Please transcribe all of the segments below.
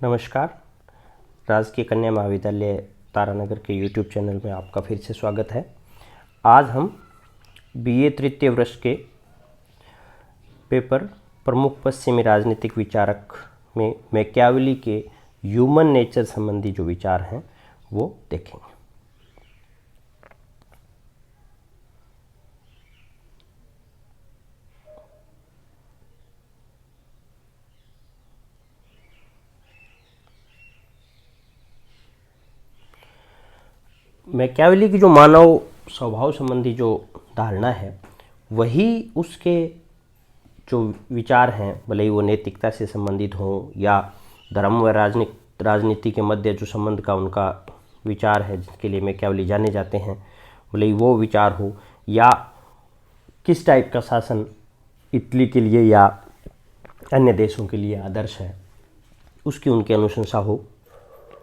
नमस्कार। राजकीय कन्या महाविद्यालय तारानगर के YouTube चैनल में आपका फिर से स्वागत है। आज हम BA तृतीय वर्ष के पेपर प्रमुख पश्चिमी राजनीतिक विचारक में मैकियावेली के ह्यूमन नेचर संबंधी जो विचार हैं वो देखेंगे। मैकियावेली की जो मानव स्वभाव संबंधी जो धारणा है वही उसके जो विचार हैं, भले ही वो नैतिकता से संबंधित हों या धर्म व राजनीति के मध्य जो संबंध का उनका विचार है जिसके लिए मैकियावेली जाने जाते हैं, भले ही वो विचार हो या किस टाइप का शासन इटली के लिए या अन्य देशों के लिए आदर्श है उसकी उनकी अनुशंसा हो,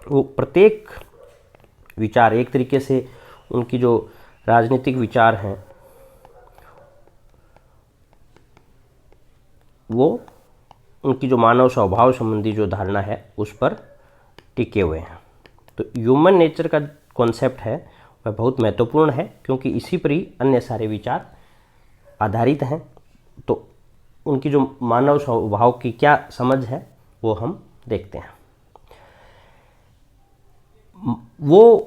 वो प्रत्येक विचार एक तरीके से उनकी जो राजनीतिक विचार हैं वो उनकी जो मानव स्वभाव संबंधी जो धारणा है उस पर टिके हुए हैं। तो ह्यूमन नेचर का कॉन्सेप्ट है वह बहुत महत्वपूर्ण है क्योंकि इसी पर ही अन्य सारे विचार आधारित हैं। तो उनकी जो मानव स्वभाव की क्या समझ है वो हम देखते हैं। वो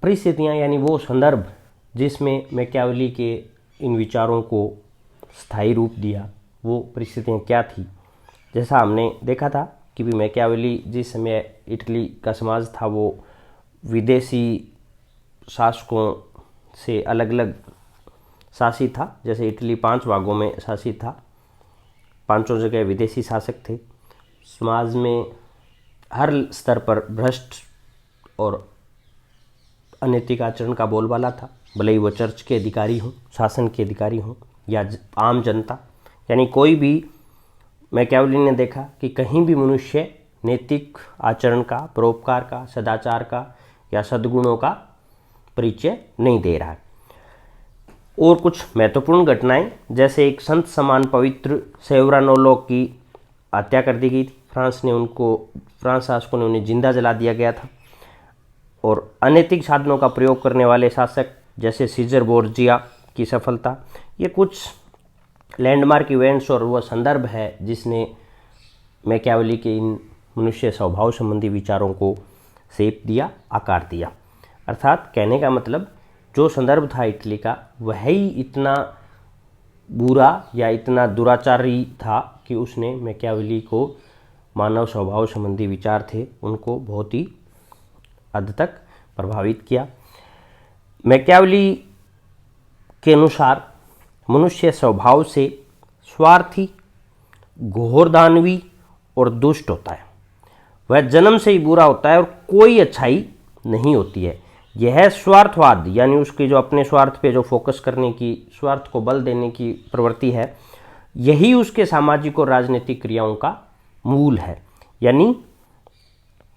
परिस्थितियाँ यानी वो संदर्भ जिसमें मैकियावेली के इन विचारों को स्थायी रूप दिया, वो परिस्थितियाँ क्या थी। जैसा हमने देखा था कि भी मैकियावेली जिस समय इटली का समाज था वो विदेशी शासकों से अलग अलग शासित था। जैसे इटली 5 भागों में शासित था, 5 जगह विदेशी शासक थे। समाज में हर स्तर पर भ्रष्ट और अनैतिक आचरण का बोलबाला था, भले ही वो चर्च के अधिकारी हों, शासन के अधिकारी हों या आम जनता। यानी कोई भी, मैकियावेली ने देखा कि कहीं भी मनुष्य नैतिक आचरण का, परोपकार का, सदाचार का या सद्गुणों का परिचय नहीं दे रहा है। और कुछ महत्वपूर्ण घटनाएं, जैसे एक संत समान पवित्र सेवरानोलो की हत्या कर दी गई थी। फ्रांस शासकों ने उन्हें जिंदा जला दिया गया था। और अनैतिक साधनों का प्रयोग करने वाले शासक जैसे सीजर बोर्जिया की सफलता, ये कुछ लैंडमार्क इवेंट्स और वह संदर्भ है जिसने मैकियावेली के इन मनुष्य स्वभाव संबंधी विचारों को शेप दिया, आकार दिया। अर्थात कहने का मतलब जो संदर्भ था इटली का वह ही इतना बुरा या इतना दुराचारी था कि उसने मैकियावेली को मानव स्वभाव संबंधी विचार थे उनको बहुत ही हद तक प्रभावित किया। मैकियावेली के अनुसार मनुष्य स्वभाव से स्वार्थी, घोरदानवी और दुष्ट होता है। वह जन्म से ही बुरा होता है और कोई अच्छाई नहीं होती है। यह स्वार्थवाद यानी उसकी जो अपने स्वार्थ पे जो फोकस करने की, स्वार्थ को बल देने की प्रवृत्ति है, यही उसके सामाजिक और राजनीतिक क्रियाओं का मूल है। यानी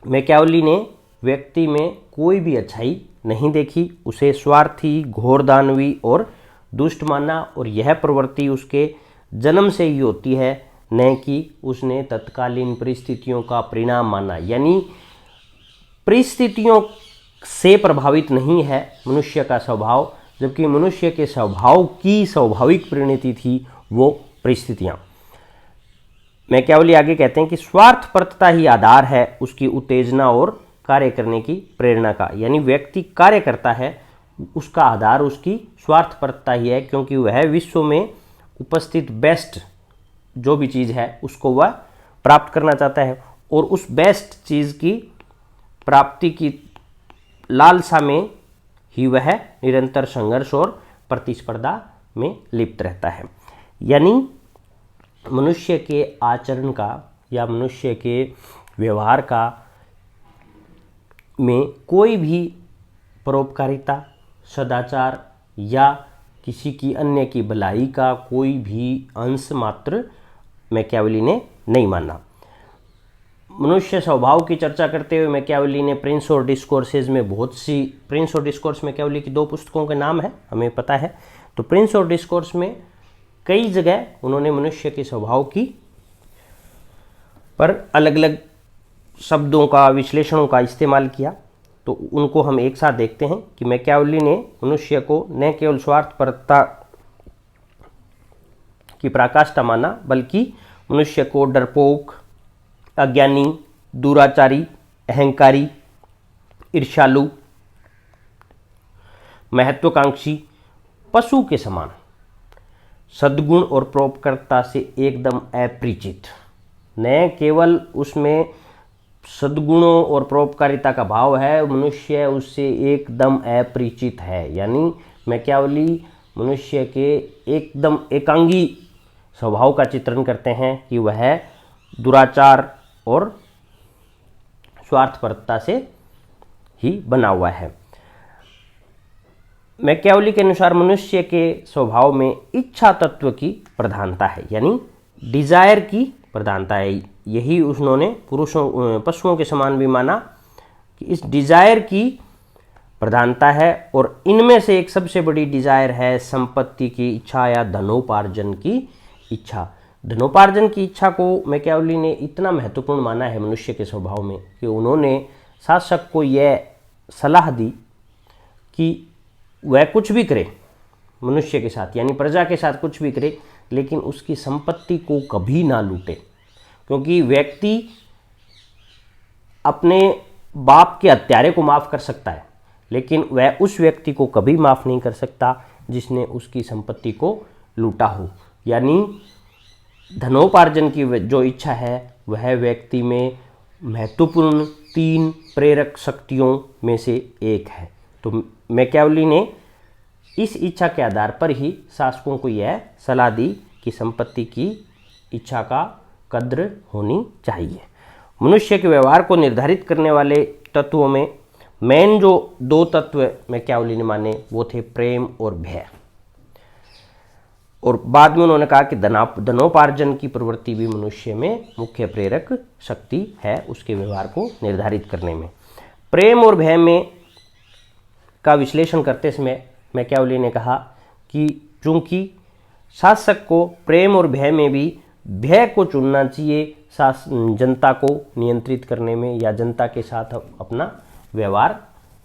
मैकियावेली ने व्यक्ति में कोई भी अच्छाई नहीं देखी, उसे स्वार्थी, घोरदानवी और दुष्ट माना। और यह प्रवृत्ति उसके जन्म से ही होती है, न कि उसने तत्कालीन परिस्थितियों का परिणाम माना। यानी परिस्थितियों से प्रभावित नहीं है मनुष्य का स्वभाव, जबकि मनुष्य के स्वभाव की स्वाभाविक परिणति थी वो परिस्थितियाँ। मैकियावेली आगे कहते हैं कि स्वार्थपरता ही आधार है उसकी उत्तेजना और कार्य करने की प्रेरणा का। यानी व्यक्ति कार्य करता है, उसका आधार उसकी स्वार्थपरता ही है, क्योंकि वह विश्व में उपस्थित बेस्ट जो भी चीज़ है उसको वह प्राप्त करना चाहता है और उस बेस्ट चीज़ की प्राप्ति की लालसा में ही वह निरंतर संघर्ष और प्रतिस्पर्धा में लिप्त रहता है। यानी मनुष्य के आचरण का या मनुष्य के व्यवहार का में कोई भी परोपकारिता, सदाचार या किसी की अन्य की भलाई का कोई भी अंश मात्र मैकियावेली ने नहीं माना। मनुष्य स्वभाव की चर्चा करते हुए मैकियावेली ने प्रिंस और डिस्कोर्सेज में बहुत सी, प्रिंस और डिस्कोर्स मैकियावेली की 2 पुस्तकों के नाम है, हमें पता है। तो प्रिंस और डिस्कोर्स में कई जगह उन्होंने मनुष्य के स्वभाव की पर अलग अलग शब्दों का, विश्लेषणों का इस्तेमाल किया। तो उनको हम एक साथ देखते हैं कि मैकियावेली ने मनुष्य को न केवल स्वार्थपरता की पराकाष्ठा माना, बल्कि मनुष्य को डरपोक, अज्ञानी, दुराचारी, अहंकारी, ईर्ष्यालु, महत्वाकांक्षी, पशु के समान, सद्गुण और परोपकारता से एकदम अपरिचित। न केवल उसमें सद्गुणों और परोपकारिता का भाव है, मनुष्य उससे एकदम अपरिचित है। यानी मैकियावेली मनुष्य के एकदम एकांगी स्वभाव का चित्रण करते हैं कि वह दुराचार और स्वार्थपरता से ही बना हुआ है। मैकियावेली के अनुसार मनुष्य के स्वभाव में इच्छा तत्व की प्रधानता है, यानी डिजायर की प्रधानता है। यही उन्होंने पशुओं के समान भी माना कि इस डिजायर की प्रधानता है। और इनमें से एक सबसे बड़ी डिजायर है संपत्ति की इच्छा या धनोपार्जन की इच्छा। धनोपार्जन की इच्छा को मैकियावेली ने इतना महत्वपूर्ण माना है मनुष्य के स्वभाव में कि उन्होंने शासक को यह सलाह दी कि वह कुछ भी करे मनुष्य के साथ, यानी प्रजा के साथ कुछ भी करे, लेकिन उसकी संपत्ति को कभी ना लूटे। क्योंकि व्यक्ति अपने बाप के हत्यारे को माफ़ कर सकता है, लेकिन वह उस व्यक्ति को कभी माफ़ नहीं कर सकता जिसने उसकी संपत्ति को लूटा हो। यानी धनोपार्जन की जो इच्छा है वह व्यक्ति में महत्वपूर्ण 3 प्रेरक शक्तियों में से एक है। तो मैकियावेली ने इस इच्छा के आधार पर ही शासकों को यह सलाह दी कि संपत्ति की इच्छा का कद्र होनी चाहिए। मनुष्य के व्यवहार को निर्धारित करने वाले तत्वों में मेन जो 2 तत्व मैकियावेली ने माने वो थे प्रेम और भय। और बाद में उन्होंने कहा कि धनोपार्जन की प्रवृत्ति भी मनुष्य में मुख्य प्रेरक शक्ति है उसके व्यवहार को निर्धारित करने में। प्रेम और भय में का विश्लेषण करते समय मैकियावेली ने कहा कि चूंकि शासक को प्रेम और भय में भी भय को चुनना चाहिए जनता को नियंत्रित करने में या जनता के साथ अपना व्यवहार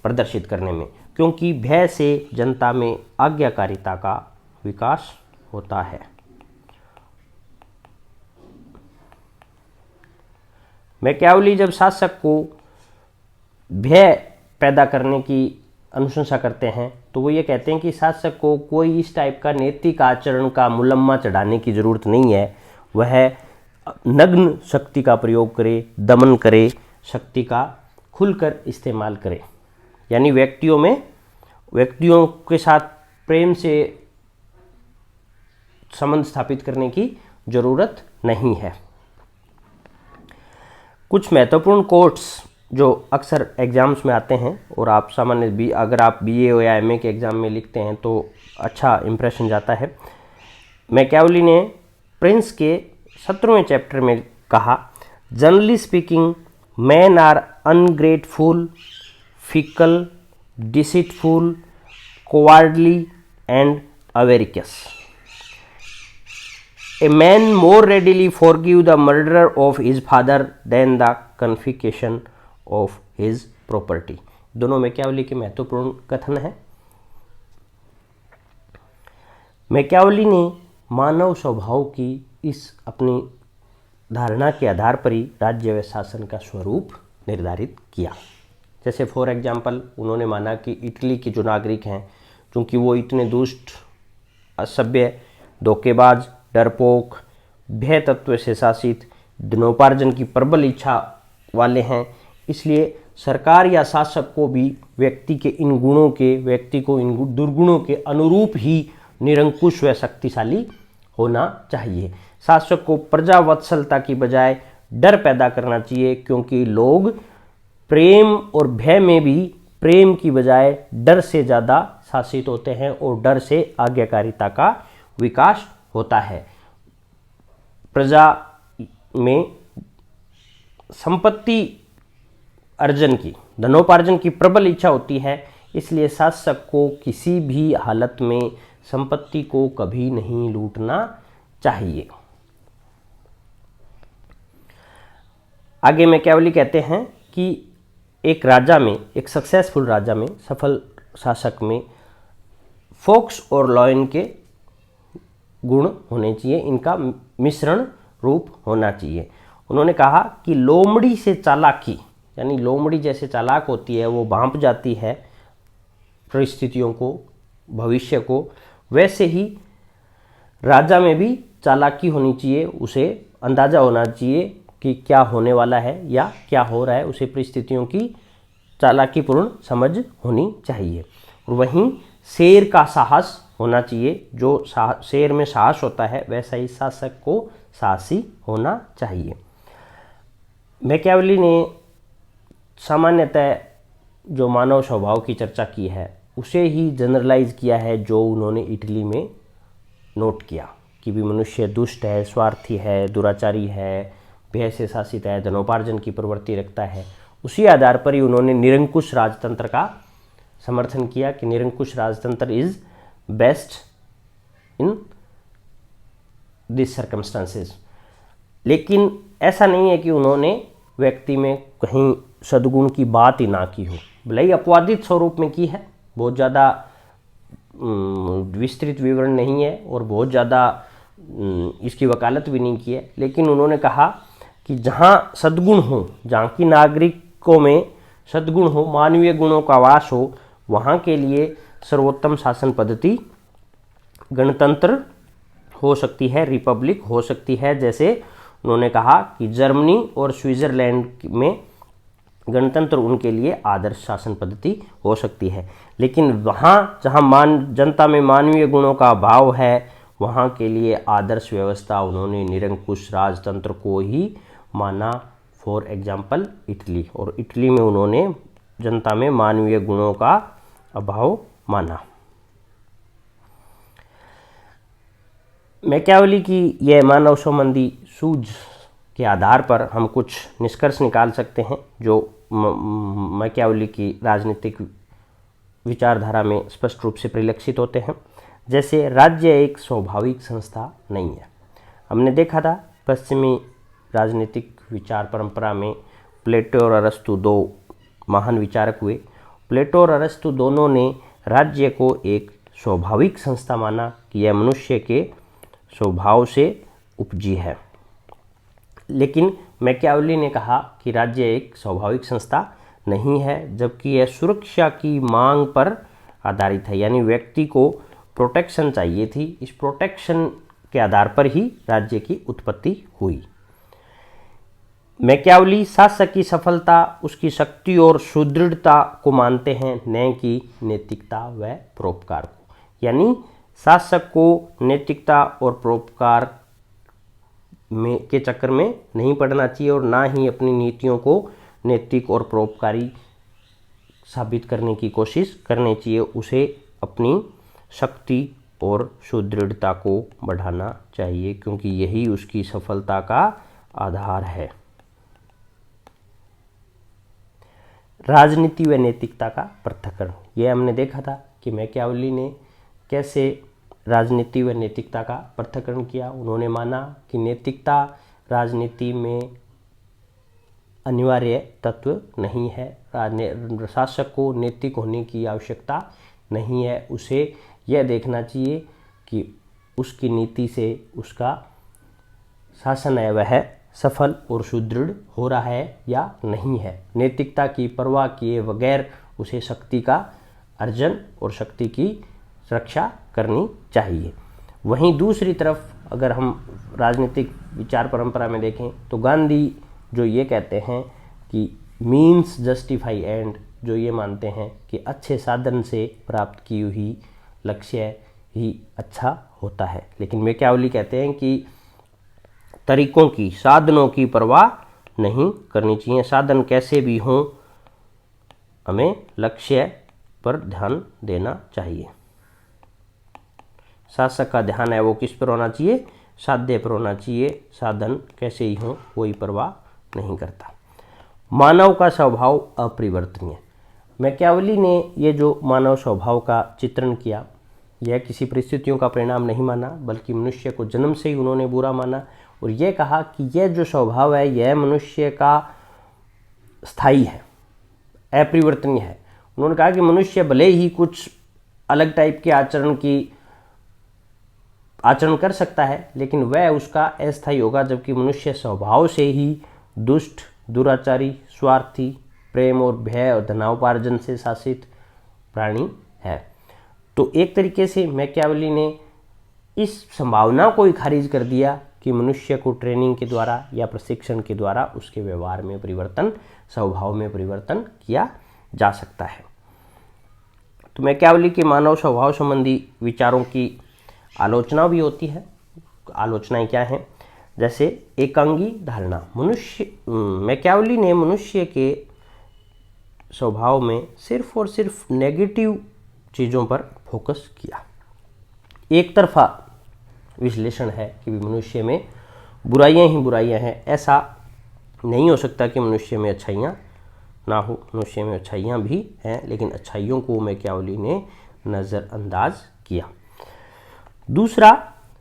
प्रदर्शित करने में, क्योंकि भय से जनता में आज्ञाकारिता का विकास होता है। मैकियावेली जब शासक को भय पैदा करने की अनुशंसा करते हैं तो वो ये कहते हैं कि शासक को कोई इस टाइप का नैतिक आचरण का मुलम्मा चढ़ाने की ज़रूरत नहीं है। वह नग्न शक्ति का प्रयोग करे, दमन करे, शक्ति का खुलकर इस्तेमाल करे। यानी व्यक्तियों के साथ प्रेम से संबंध स्थापित करने की ज़रूरत नहीं है। कुछ महत्वपूर्ण कोट्स जो अक्सर एग्ज़ाम्स में आते हैं और आप सामान्य अगर आप BA या MA के एग्ज़ाम में लिखते हैं तो अच्छा इम्प्रेशन जाता है। मैकियावेली ने प्रिंस के 17वें चैप्टर में कहा, generally speaking man are ungrateful, fickle, deceitful, cowardly and avaricious. A man more readily forgive the murder of his father than the confiscation of his property। दोनों मैकियावेली के महत्वपूर्ण कथन हैं। मैकियावेली ने मानव स्वभाव की इस अपनी धारणा के आधार पर ही राज्य व शासन का स्वरूप निर्धारित किया। जैसे फॉर एग्जाम्पल उन्होंने माना कि इटली के जो नागरिक हैं, चूँकि वो इतने दुष्ट, असभ्य, धोखेबाज, डरपोक, भय तत्व से शासित, धनोपार्जन की प्रबल इच्छा वाले हैं, इसलिए सरकार या शासक को भी व्यक्ति को इन दुर्गुणों के अनुरूप ही निरंकुश व शक्तिशाली होना चाहिए। शासक को प्रजा वत्सलता की बजाय डर पैदा करना चाहिए, क्योंकि लोग प्रेम और भय में भी प्रेम की बजाय डर से ज़्यादा शासित होते हैं और डर से आज्ञाकारिता का विकास होता है। प्रजा में संपत्ति अर्जन की, धनोपार्जन की प्रबल इच्छा होती है, इसलिए शासक को किसी भी हालत में संपत्ति को कभी नहीं लूटना चाहिए। आगे मैकियावेली कहते हैं कि एक राजा में, एक सक्सेसफुल राजा में, सफल शासक में फॉक्स और लॉयन के गुण होने चाहिए, इनका मिश्रण रूप होना चाहिए। उन्होंने कहा कि लोमड़ी से चालाकी, यानी लोमड़ी जैसे चालाक होती है, वो भांप जाती है परिस्थितियों को, भविष्य को, वैसे ही राजा में भी चालाकी होनी चाहिए। उसे अंदाज़ा होना चाहिए कि क्या होने वाला है या क्या हो रहा है, उसे परिस्थितियों की चालाकीपूर्ण समझ होनी चाहिए। और वहीं शेर का साहस होना चाहिए, जो शेर में साहस होता है वैसा ही शासक को साहसी होना चाहिए। मैकियावेली ने सामान्यतः जो मानव स्वभाव की चर्चा की है उसे ही जनरलाइज किया है, जो उन्होंने इटली में नोट किया कि भी मनुष्य दुष्ट है, स्वार्थी है, दुराचारी है, भय से शासित है, धनोपार्जन की प्रवृत्ति रखता है। उसी आधार पर ही उन्होंने निरंकुश राजतंत्र का समर्थन किया कि निरंकुश राजतंत्र is best in this circumstances. लेकिन ऐसा नहीं है कि उन्होंने व्यक्ति में कहीं सद्गुण की बात ही ना की हो, भले ही अपवादित स्वरूप में की है, बहुत ज़्यादा विस्तृत विवरण नहीं है और बहुत ज़्यादा इसकी वकालत भी नहीं की है। लेकिन उन्होंने कहा कि जहाँ सद्गुण हो, जहाँ की नागरिकों में सद्गुण हो, मानवीय गुणों का वास हो, वहाँ के लिए सर्वोत्तम शासन पद्धति गणतंत्र हो सकती है, रिपब्लिक हो सकती है। जैसे उन्होंने कहा कि जर्मनी और स्विट्ज़रलैंड में गणतंत्र उनके लिए आदर्श शासन पद्धति हो सकती है। लेकिन वहाँ जहाँ जनता में मानवीय गुणों का अभाव है, वहाँ के लिए आदर्श व्यवस्था उन्होंने निरंकुश राजतंत्र को ही माना। फॉर एग्जाम्पल इटली, और इटली में उन्होंने जनता में मानवीय गुणों का अभाव माना। मैकियावेली की यह मानव संबंधी सूझ के आधार पर हम कुछ निष्कर्ष निकाल सकते हैं जो मैकियावेली की राजनीतिक विचारधारा में स्पष्ट रूप से परिलक्षित होते हैं। जैसे राज्य एक स्वाभाविक संस्था नहीं है। हमने देखा था पश्चिमी राजनीतिक विचार परंपरा में प्लेटो और अरस्तु दो महान विचारक हुए। प्लेटो और अरस्तु दोनों ने राज्य को एक स्वाभाविक संस्था माना कि यह मनुष्य के स्वभाव से उपजी है। लेकिन मैकियावेली ने कहा कि राज्य एक स्वाभाविक संस्था नहीं है, जबकि यह सुरक्षा की मांग पर आधारित है, यानी व्यक्ति को प्रोटेक्शन चाहिए थी। इस प्रोटेक्शन के आधार पर ही राज्य की उत्पत्ति हुई। मैकियावेली शासक की सफलता उसकी शक्ति और सुदृढ़ता को मानते हैं, न कि नैतिकता व परोपकार को। यानी शासक को नैतिकता और परोपकार में के चक्कर में नहीं पड़ना चाहिए और ना ही अपनी नीतियों को नैतिक और परोपकारी साबित करने की कोशिश करनी चाहिए। उसे अपनी शक्ति और सुदृढ़ता को बढ़ाना चाहिए, क्योंकि यही उसकी सफलता का आधार है। राजनीति व नैतिकता का पृथक्करण, यह हमने देखा था कि मैकियावेली ने कैसे राजनीति व नैतिकता का पृथक्करण किया। उन्होंने माना कि नैतिकता राजनीति में अनिवार्य तत्व नहीं है, शासक को नैतिक होने की आवश्यकता नहीं है। उसे यह देखना चाहिए कि उसकी नीति से उसका शासन है वह सफल और सुदृढ़ हो रहा है या नहीं है। नैतिकता की परवाह किए बगैर उसे शक्ति का अर्जन और शक्ति की रक्षा करनी चाहिए। वहीं दूसरी तरफ अगर हम राजनीतिक विचार परंपरा में देखें तो गांधी जो ये कहते हैं कि मीन्स जस्टिफाई एंड, जो ये मानते हैं कि अच्छे साधन से प्राप्त की हुई लक्ष्य ही अच्छा होता है। लेकिन मैकियावेली कहते हैं कि तरीकों की, साधनों की परवाह नहीं करनी चाहिए। साधन कैसे भी हों, हमें लक्ष्य पर ध्यान देना चाहिए। शासक का ध्यान है वो किस पर होना चाहिए? साध्य पर होना चाहिए। साधन कैसे ही हों कोई परवाह नहीं करता। मानव का स्वभाव अपरिवर्तनीय। मैकियावेली ने ये जो मानव स्वभाव का चित्रण किया, यह किसी परिस्थितियों का परिणाम नहीं माना, बल्कि मनुष्य को जन्म से ही उन्होंने बुरा माना। और ये कहा कि यह जो स्वभाव है यह मनुष्य का स्थायी है, अपरिवर्तनीय है। उन्होंने कहा कि मनुष्य भले ही कुछ अलग टाइप के आचरण कर सकता है, लेकिन वह उसका अस्थायी होगा, जबकि मनुष्य स्वभाव से ही दुष्ट, दुराचारी, स्वार्थी, प्रेम और भय और धनोपार्जन से शासित प्राणी है। तो एक तरीके से मैकियावेली ने इस संभावना को ही खारिज कर दिया कि मनुष्य को ट्रेनिंग के द्वारा या प्रशिक्षण के द्वारा उसके व्यवहार में परिवर्तन, स्वभाव में परिवर्तन किया जा सकता है। तो मैकियावेली के मानव स्वभाव संबंधी विचारों की आलोचना भी होती है। आलोचनाएं क्या हैं? जैसे एकांगी धारणा। मैकियावेली ने मनुष्य के स्वभाव में सिर्फ और सिर्फ नेगेटिव चीज़ों पर फोकस किया। एक तरफा विश्लेषण है कि मनुष्य में बुराइयां ही बुराइयां हैं। ऐसा नहीं हो सकता कि मनुष्य में अच्छाइयाँ ना हो, मनुष्य में अच्छाइयाँ भी हैं, लेकिन अच्छाइयों को मैकियावेली ने नज़रअंदाज किया। दूसरा,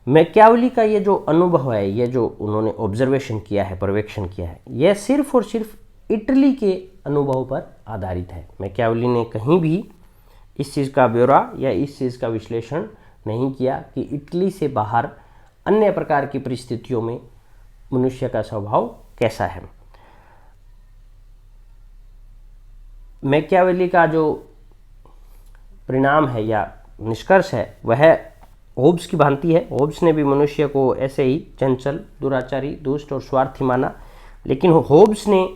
मैकियावेली का ये जो अनुभव है, ये जो उन्होंने ऑब्जर्वेशन किया है, पर्यवेक्षण किया है, यह सिर्फ और सिर्फ इटली के अनुभव पर आधारित है। मैकियावेली ने कहीं भी इस चीज़ का ब्यौरा या इस चीज़ का विश्लेषण नहीं किया कि इटली से बाहर अन्य प्रकार की परिस्थितियों में मनुष्य का स्वभाव कैसा है। मैकियावेली का जो परिणाम है या निष्कर्ष है वह होब्स की भांति है। होब्स ने भी मनुष्य को ऐसे ही चंचल, दुराचारी, दुष्ट और स्वार्थी माना, लेकिन होब्स ने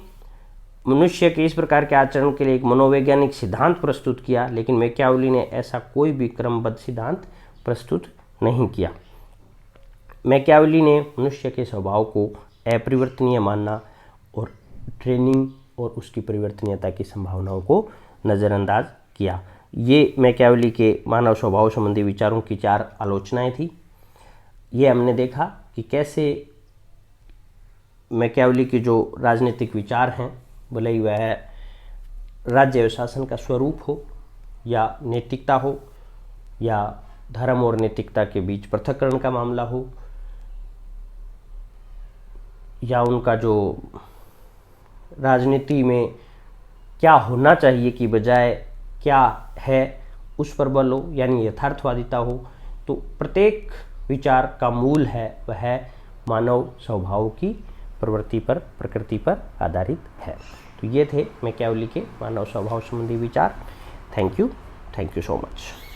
मनुष्य के इस प्रकार के आचरण के लिए एक मनोवैज्ञानिक सिद्धांत प्रस्तुत किया, लेकिन मैकियावेली ने ऐसा कोई भी क्रमबद्ध सिद्धांत प्रस्तुत नहीं किया। मैकियावेली ने मनुष्य के स्वभाव को अपरिवर्तनीय मानना और ट्रेनिंग और उसकी परिवर्तनीयता की संभावनाओं को नज़रअंदाज किया। ये मैकियावेली के मानव स्वभाव संबंधी विचारों की 4 आलोचनाएं थी। ये हमने देखा कि कैसे मैकियावेली के जो राजनीतिक विचार हैं, भले ही वह राज्य और शासन का स्वरूप हो या नैतिकता हो या धर्म और नैतिकता के बीच पृथक्करण का मामला हो या उनका जो राजनीति में क्या होना चाहिए की बजाय क्या है उस पर बल हो, यानी यथार्थवादिता हो, तो प्रत्येक विचार का मूल है वह मानव स्वभाव की प्रवृत्ति पर, प्रकृति पर आधारित है। तो ये थे मैकियावेली के मानव स्वभाव संबंधी विचार। Thank you so much.